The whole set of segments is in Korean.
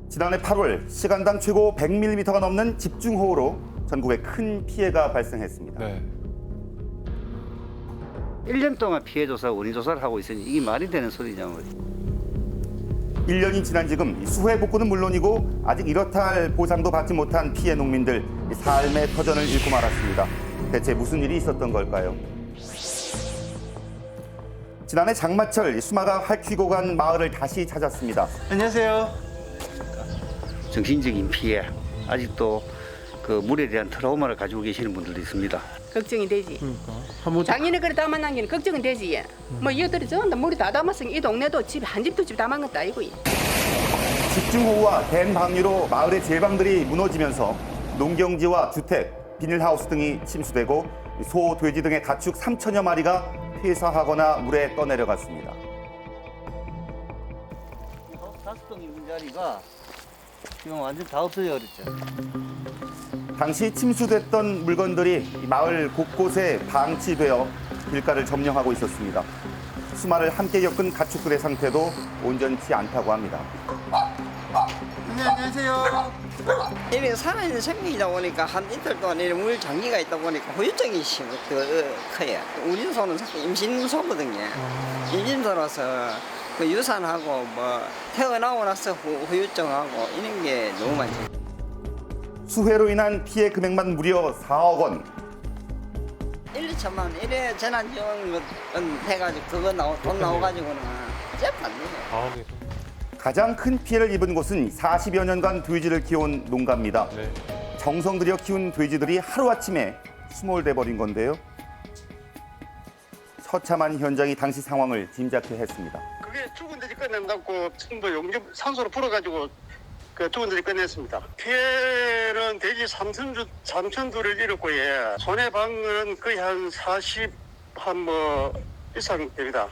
지난해 8월 시간당 최고 100mm가 넘는 집중호우로 전국에 큰 피해가 발생했습니다. 네. 1년 동안 피해 조사, 원인 조사를 하고 있으니 이게 말이 되는 소리냐고. 1년이 지난 지금 수해 복구는 물론이고 아직 이렇다 할 보상도 받지 못한 피해 농민들 삶의 터전을 잃고 말았습니다. 대체 무슨 일이 있었던 걸까요? 지난해 장마철 수마가 핥히고 간 마을을 다시 찾았습니다. 안녕하세요. 정신적인 피해, 아직도 그 물에 대한 트라우마를 가지고 계시는 분들도 있습니다. 걱정이 되지. 그러니까 한번 작년에 그래 다 만난 게는 걱정은 되지. 뭐 이것들이 전부 다 물이 다 담았으니 이 동네도 집 한 집도 집 담은 것도 아니고. 집중호우와 댐방류로 마을의 제방들이 무너지면서 농경지와 주택, 비닐하우스 등이 침수되고 소, 돼지 등의 가축 3천여 마리가 폐사하거나 물에 떠내려갔습니다. 다섯 동 있는 자리가 지금 완전 다 없어져 버렸죠. 당시 침수됐던 물건들이 마을 곳곳에 방치되어 길가를 점령하고 있었습니다. 수마를 함께 겪은 가축들의 상태도 온전치 않다고 합니다. 네, 안녕하세요. 이게 살아있는 생명이다 보니까 한 이틀 동안 이런 물 장기가 있다 보니까 후유증이 커요. 우리 소는 임신소거든요. 임신소라서 그 유산하고 뭐 태어나고 나서 후유증하고 이런 게 너무 많죠. 수해로 인한 피해 금액만 무려 4억 원. 1, 2천만 원 이래 재난지원금 해가지고 그거 돈 나와가지고는 잽안 돼요. 아, 네. 가장 큰 피해를 입은 곳은 40여 년간 돼지를 키워온 농가입니다. 네. 정성 들여 키운 돼지들이 하루아침에 수몰돼 버린 건데요. 처참한 현장이 당시 상황을 짐작케 했습니다. 그게 죽은 돼지 꺼낸다고 전부 용접 산소로 풀어가지고 그 죽은 돼지 꺼냈습니다. 피해는 돼지 3천 두를 잃었고, 예. 손해방은 거의 한 40, 이상 됩니다.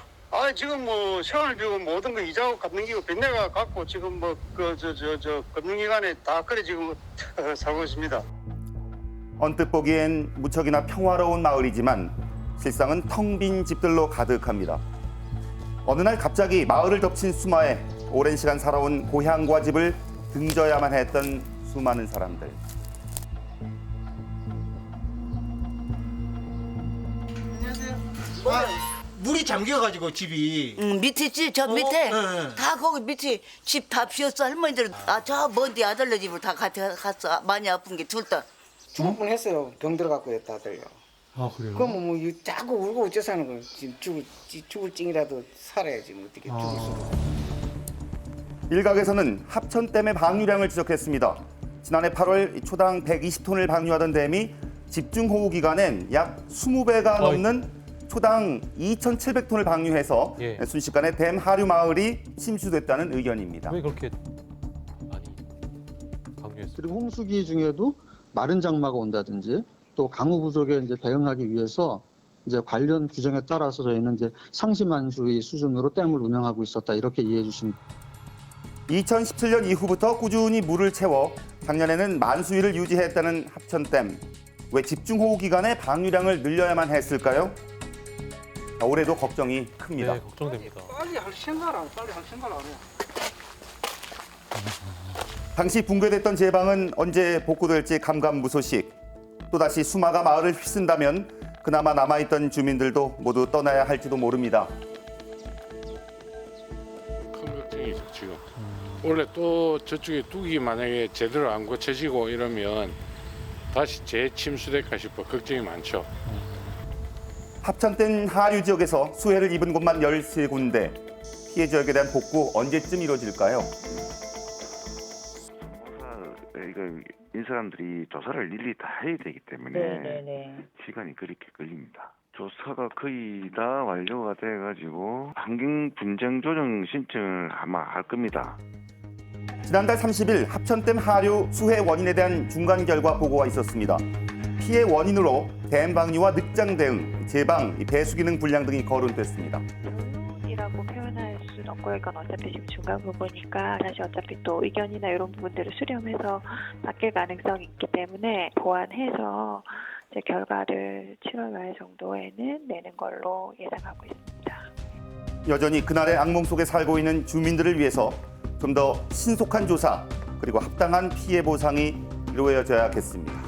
지금 뭐 생활비고 모든 거 이자고 갚는 기고 빚내가 갖고 지금 뭐 금융기관에 다 그래 지금 살고 있습니다. 언뜻 보기엔 무척이나 평화로운 마을이지만 실상은 텅 빈 집들로 가득합니다. 어느 날 갑자기 마을을 덮친 수마에 오랜 시간 살아온 고향과 집을 등져야만 했던 수많은 사람들. 물이 잠겨가지고 집이. 밑에 집, 저 밑에 네. 다 거기 밑에 집 다 비었어. 할머니들 저 먼데 아들네 집으로 다 갔어. 많이 아픈 게 둘 다. 죽을 뻔했어요. 병 들어갖고 다들요. 아 그래요? 그럼 뭐 자꾸 울고 어째서는 거 지금 죽을 찡이라도 살아야지 뭐 어떻게 죽을 수가. 일각에서는 합천댐의 방류량을 지적했습니다. 지난해 8월 초당 120톤을 방류하던 댐이 집중호우 기간엔 약 20배가 넘는 초당 2,700톤을 방류해서 예. 순식간에 댐 하류 마을이 침수됐다는 의견입니다. 왜 그렇게 많이 강요했어요? 그리고 홍수기 중에도 마른 장마가 온다든지 또 강우 부족에 이제 대응하기 위해서 이제 관련 규정에 따라서 저희는 이제 상시만수의 수준으로 댐을 운영하고 있었다 이렇게 이해해 주시면. 2017년 이후부터 꾸준히 물을 채워 작년에는 만수위를 유지했다는 합천댐. 왜 집중호우 기간에 방류량을 늘려야만 했을까요? 올해도 걱정이 큽니다. 네, 걱정됩니다. 빨리 할 생각을 안 해요. 당시 붕괴됐던 제방은 언제 복구될지 감감무소식. 또다시 수마가 마을을 휩쓴다면 그나마 남아있던 주민들도 모두 떠나야 할지도 모릅니다. 큰 걱정이죠 지금. 원래 또 저쪽에 뚝이 만약에 제대로 안 고쳐지고 이러면 다시 재침수될까 싶어 걱정이 많죠. 합천댐 하류 지역에서 수해를 입은 곳만 13군데. 피해 지역에 대한 복구 언제쯤 이루어질까요? 이 사람들이 조사를 일일이 다 해야 되기 때문에 시간이 그렇게 걸립니다. 조사가 거의 다 완료가 돼가지고 환경 분쟁 조정 신청을 아마 할 겁니다. 지난달 30일 합천댐 하류 수해 원인에 대한 중간 결과 보고가 있었습니다. 피해 원인으로 댐 방류와 늑장 대응, 제방, 배수 기능 불량 등이 거론됐습니다. 이라고 표현할 수는 없고 이건 어차피 지금 중간 부분이니까 다시 어차피 또 의견이나 이런 부분들을 수렴해서 바뀔 가능성이 있기 때문에 보완해서 이제 결과를 7월 말 정도에는 내는 걸로 예상하고 있습니다. 여전히 그날의 악몽 속에 살고 있는 주민들을 위해서 좀 더 신속한 조사, 그리고 합당한 피해 보상이 이루어져야겠습니다.